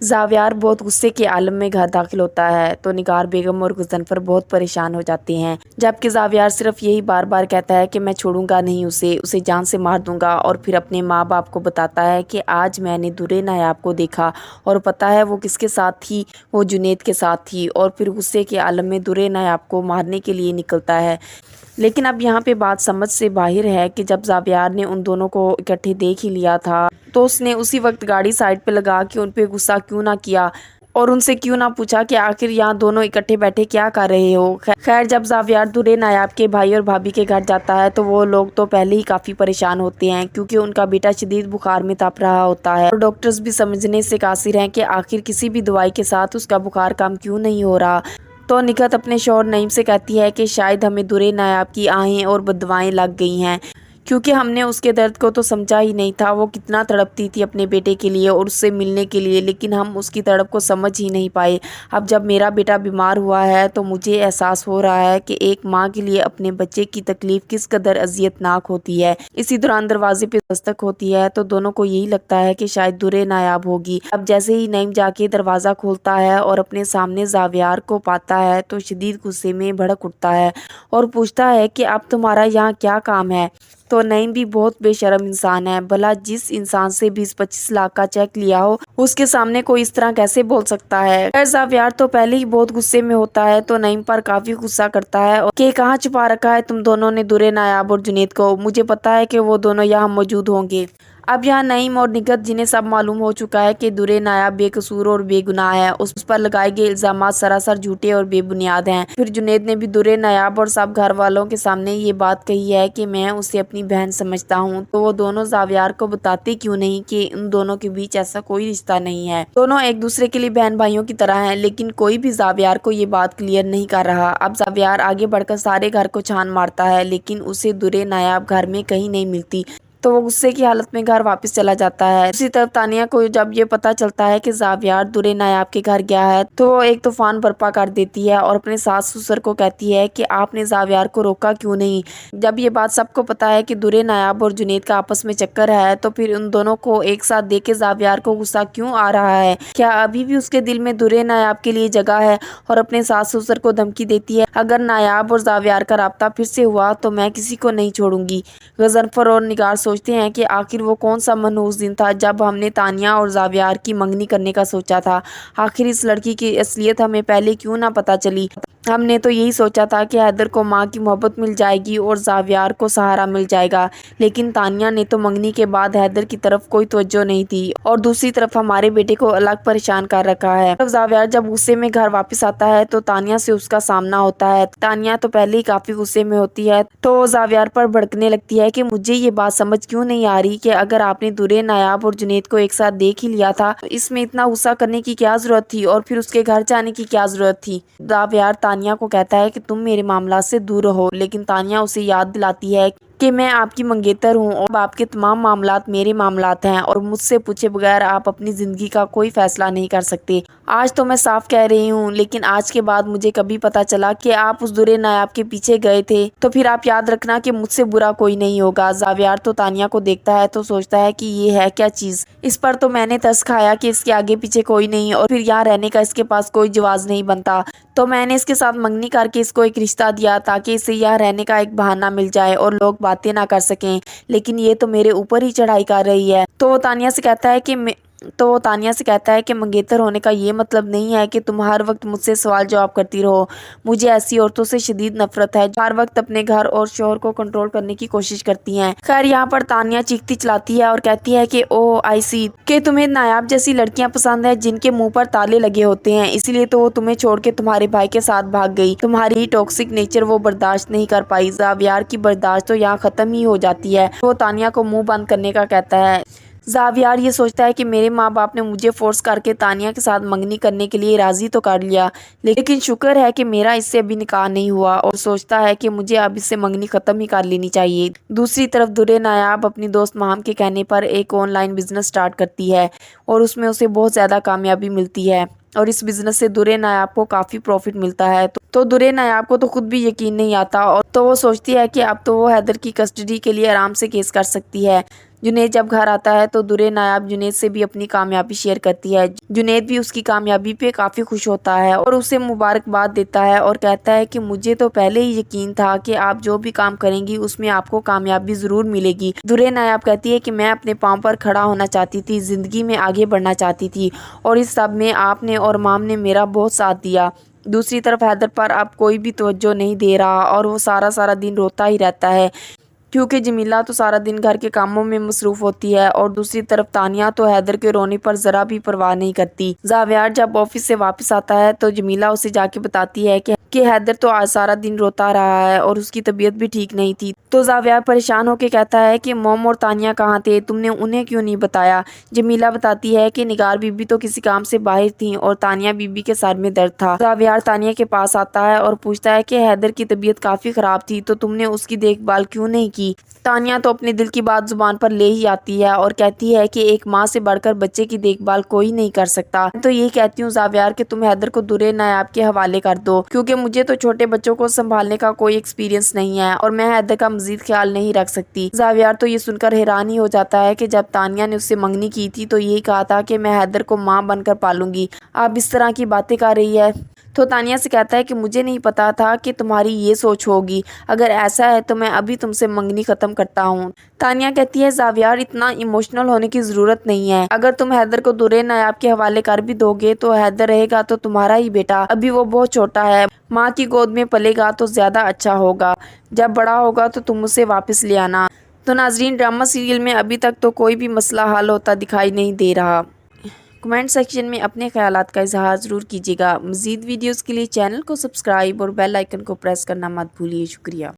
जावियार बहुत गुस्से के आलम में घर दाखिल होता है तो निगार बेगम और गुज़नफर बहुत परेशान हो जाते हैं, जबकि जावियार सिर्फ यही बार बार कहता है कि मैं छोड़ूंगा नहीं उसे जान से मार दूंगा। और फिर अपने माँ बाप को बताता है कि आज मैंने दुर्रे नायाब को देखा और पता है वो किसके साथ थी, वो जुनैद के साथ थी। और फिर गुस्से के आलम में दुर्रे नायाब को मारने के लिए निकलता है। लेकिन अब यहाँ पे बात समझ से बाहर है कि जब जावियार ने उन दोनों को इकट्ठे देख ही लिया था तो उसने उसी वक्त गाड़ी साइड पे लगा के उन पे गुस्सा क्यों ना किया और उनसे क्यों ना पूछा कि आखिर यहाँ दोनों इकट्ठे बैठे क्या कर रहे हो। खैर जब जावियार दुर्रे नायाब के भाई और भाभी के घर जाता है तो वो लोग तो पहले ही काफ़ी परेशान होते हैं क्योंकि उनका बेटा शदीद बुखार में तप रहा होता है और डॉक्टर्स भी समझने से कासिर हैं कि आखिर किसी भी दवाई के साथ उसका बुखार कम क्यों नहीं हो रहा। तो निकहत अपने शौहर नईम से कहती है कि शायद हमें दुर्रे नायाब की आहें और बददुआएं लग गई हैं क्योंकि हमने उसके दर्द को तो समझा ही नहीं था। वो कितना तड़पती थी अपने बेटे के लिए और उससे मिलने के लिए, लेकिन हम उसकी तड़प को समझ ही नहीं पाए। अब जब मेरा बेटा बीमार हुआ है तो मुझे एहसास हो रहा है कि एक माँ के लिए अपने बच्चे की तकलीफ़ किस कदर अजियतनाक होती है। इसी दौरान दरवाजे पे दस्तक होती है तो दोनों को यही लगता है कि शायद दुर्रे नायाब होगी। अब जैसे ही नईम जाके दरवाज़ा खोलता है और अपने सामने जावियार को पाता है तो शदीद गुस्से में भड़क उठता है और पूछता है कि अब तुम्हारा यहाँ क्या काम है। तो नईम भी बहुत बेशर्म इंसान है, भला जिस इंसान से 20-25 लाख का चेक लिया हो उसके सामने कोई इस तरह कैसे बोल सकता है। खैर जावियार तो पहले ही बहुत गुस्से में होता है तो नईम पर काफी गुस्सा करता है और कि कहाँ छुपा रखा है तुम दोनों ने दुर्रे नायाब और जुनैद को, मुझे पता है कि वो दोनों यहाँ मौजूद होंगे। अब यहाँ नईम और निकहत जिन्हें सब मालूम हो चुका है कि दुर्रे नायाब बेकसूर और बेगुनाह है, उस पर लगाए गए इल्जामात सरासर झूठे और बेबुनियाद हैं। फिर जुनैद ने भी दुर्रे नायाब और सब घर वालों के सामने ये बात कही है कि मैं उसे अपनी बहन समझता हूँ। तो वो दोनों जावियार को बताते क्यों नहीं कि उन दोनों के बीच ऐसा कोई रिश्ता नहीं है, दोनों एक दूसरे के लिए बहन भाइयों की तरह हैं। लेकिन कोई भी जावियार को ये बात क्लियर नहीं कर रहा। अब जावियार आगे बढ़कर सारे घर को छान मारता है लेकिन उसे दुर्रे नायाब घर में कहीं नहीं मिलती तो वो गुस्से की हालत में घर वापस चला जाता है। दूसरी तरफ तानिया को जब ये पता चलता है कि जावियार दुर्रे नायाब के घर गया है तो वो एक तूफान बर्पा कर देती है और अपने सास ससुर को कहती है कि आपने जावियार को रोका क्यों नहीं। जब ये बात सबको पता है कि दुर्रे नायाब और जुनैद का आपस में चक्कर है तो फिर उन दोनों को एक साथ देख के जावियार को गुस्सा क्यों आ रहा है, क्या अभी भी उसके दिल में दुर्रे नायाब के लिए जगह है। और अपने सास ससुर को धमकी देती है अगर नायाब और जावियार का राब्ता फिर से हुआ तो मैं किसी को नहीं छोड़ूंगी। गुज़नफर और निगार सोचते हैं कि आखिर वो कौन सा मनहूस दिन था जब हमने तानिया और जावियार की मंगनी करने का सोचा था। आखिर इस लड़की की असलियत हमें पहले क्यों ना पता चली। हमने तो यही सोचा था कि हैदर को माँ की मोहब्बत मिल जाएगी और जावियार को सहारा मिल जाएगा, लेकिन तानिया ने तो मंगनी के बाद हैदर की तरफ कोई तवज्जो नहीं थी और दूसरी तरफ हमारे बेटे को अलग परेशान कर रखा है। तब जावियार जब गुस्से में घर वापस आता है तो तानिया से उसका सामना होता है। तानिया तो पहले ही काफी गुस्से में होती है तो जावियार पर भड़कने लगती है कि मुझे ये बात समझ क्यों नहीं आ रही कि अगर आपने दुर्रे नायाब और जुनैद को एक साथ देख ही लिया था तो इसमें इतना गुस्सा करने की क्या जरूरत थी और फिर उसके घर जाने की क्या जरूरत थी। जावियार तानिया को कहता है कि तुम मेरे मामला से दूर रहो, लेकिन तानिया उसे याद दिलाती है कि मैं आपकी मंगेतर हूँ और आपके तमाम मामलात मेरे मामलात हैं और मुझसे पूछे बगैर आप अपनी ज़िंदगी का कोई फैसला नहीं कर सकते। आज तो मैं साफ कह रही हूँ, लेकिन आज के बाद मुझे कभी पता चला कि आप उस दुर्रे नायाब के पीछे गए थे तो फिर आप याद रखना कि मुझसे बुरा कोई नहीं होगा। जावियार तो तानिया को देखता है तो सोचता है कि ये है क्या चीज़, इस पर तो मैंने तरस खाया कि इसके आगे पीछे कोई नहीं और फिर यहाँ रहने का इसके पास कोई जवाब नहीं बनता, तो मैंने इसके साथ मंगनी करके इसको एक रिश्ता दिया ताकि इसे यहाँ रहने का एक बहाना मिल जाए और लोग बातें ना कर सकें, लेकिन ये तो मेरे ऊपर ही चढ़ाई कर रही है। तो वो तानिया से कहता है कि मंगेतर होने का ये मतलब नहीं है कि तुम हर वक्त मुझसे सवाल जवाब करती रहो। मुझे ऐसी औरतों से शदीद नफरत है जो हर वक्त अपने घर और शोहर को कंट्रोल करने की कोशिश करती हैं। खैर यहाँ पर तानिया चीखती चलाती है और कहती है कि ओ आई सी कि तुम्हें नायाब जैसी लड़कियां पसंद है जिनके मुंह पर ताले लगे होते हैं, इसलिए तो वो तुम्हें छोड़ के तुम्हारे भाई के साथ भाग गई। तुम्हारी टॉक्सिक नेचर वो बर्दाश्त नहीं कर पाई। जावियार की बर्दाश्त तो यहाँ खत्म ही हो जाती है। वो तानिया को मुँह बंद करने का कहता है। जावियार ये सोचता है कि मेरे माँ बाप ने मुझे फोर्स करके तानिया के साथ मंगनी करने के लिए राजी तो कर लिया, लेकिन शुक्र है कि मेरा इससे अभी निकाह नहीं हुआ और सोचता है कि मुझे अब इससे मंगनी ख़त्म ही कर लेनी चाहिए। दूसरी तरफ दुर्रे नायाब अपनी दोस्त माम के कहने पर एक ऑनलाइन बिजनेस स्टार्ट करती है और उसमें उसे बहुत ज़्यादा कामयाबी मिलती है और इस बिजनेस से दुर्रे नायाब को काफ़ी प्रॉफिट मिलता है। तो दुर्रे नायाब को तो खुद भी यकीन नहीं आता और तो वो सोचती है कि अब तो वो हैदर की कस्टडी के लिए आराम से केस कर सकती है। جنید جب گھر آتا ہے تو درے نایاب جنید سے بھی اپنی کامیابی شیئر کرتی ہے۔ جنید بھی اس کی کامیابی پہ کافی خوش ہوتا ہے اور اسے مبارکباد دیتا ہے اور کہتا ہے کہ مجھے تو پہلے ہی یقین تھا کہ آپ جو بھی کام کریں گی اس میں آپ کو کامیابی ضرور ملے گی۔ درے نایاب کہتی ہے کہ میں اپنے پاؤں پر کھڑا ہونا چاہتی تھی، زندگی میں آگے بڑھنا چاہتی تھی اور اس سب میں آپ نے اور مام نے میرا بہت ساتھ دیا۔ دوسری طرف حیدر پر اب کوئی بھی توجہ نہیں دے رہا اور وہ سارا دن روتا ہی رہتا ہے کیونکہ جمیلہ تو سارا دن گھر کے کاموں میں مصروف ہوتی ہے اور دوسری طرف تانیہ تو حیدر کے رونے پر ذرا بھی پرواہ نہیں کرتی۔ زاویار جب آفس سے واپس آتا ہے تو جمیلہ اسے جا کے بتاتی ہے کہ حیدر تو آج سارا دن روتا رہا ہے اور اس کی طبیعت بھی ٹھیک نہیں تھی۔ تو زاویار پریشان ہو کے کہتا ہے کہ موم اور تانیہ کہاں تھے، تم نے انہیں کیوں نہیں بتایا؟ جمیلہ بتاتی ہے کہ نگار بی بی تو کسی کام سے باہر تھیں اور تانیہ بی بی کے سر میں درد تھا۔ زاویار تانیہ کے پاس آتا ہے اور پوچھتا ہے کہ حیدر کی طبیعت کافی خراب تھی تو تم نے اس کی دیکھ بھال کیوں نہیں کی؟ تانیہ تو اپنے دل کی بات زبان پر لے ہی آتی ہے اور کہتی ہے کہ ایک ماں سے بڑھ کر بچے کی دیکھ بھال کوئی نہیں کر سکتا۔ تو یہی کہتی ہوں زاویار کہ تم حیدر کو درے نایاب کے حوالے کر دو کیونکہ مجھے تو چھوٹے بچوں کو سنبھالنے کا کوئی ایکسپیرینس نہیں ہے اور میں حیدر کا مزید خیال نہیں رکھ سکتی۔ زاویار تو یہ سن کر حیران ہی ہو جاتا ہے کہ جب تانیہ نے اس سے منگنی کی تھی تو یہی کہا تھا کہ میں حیدر کو ماں بن کر پالوں گی، آپ اس طرح کی باتیں کر رہی ہے۔ تو تانیہ سے کہتا ہے کہ مجھے نہیں پتا تھا کہ تمہاری یہ سوچ ہوگی، اگر ایسا ہے تو میں ابھی تم سے منگنی ختم کرتا ہوں۔ تانیہ کہتی ہے زاویار اتنا ایموشنل ہونے کی ضرورت نہیں ہے، اگر تم حیدر کو درے نایاب کے حوالے کر بھی دو گے تو حیدر رہے گا تو تمہارا ہی بیٹا، ابھی وہ بہت چھوٹا ہے، ماں کی گود میں پلے گا تو زیادہ اچھا ہوگا، جب بڑا ہوگا تو تم اسے واپس لے آنا۔ تو ناظرین، ڈرامہ سیریل میں ابھی تک تو کوئی بھی مسئلہ حل ہوتا دکھائی نہیں دے رہا۔ کمنٹ سیکشن میں اپنے خیالات کا اظہار ضرور کیجیے گا۔ مزید ویڈیوز کے لیے چینل کو سبسکرائب اور بیل آئیکن کو پریس کرنا مت بھولیے۔ شکریہ۔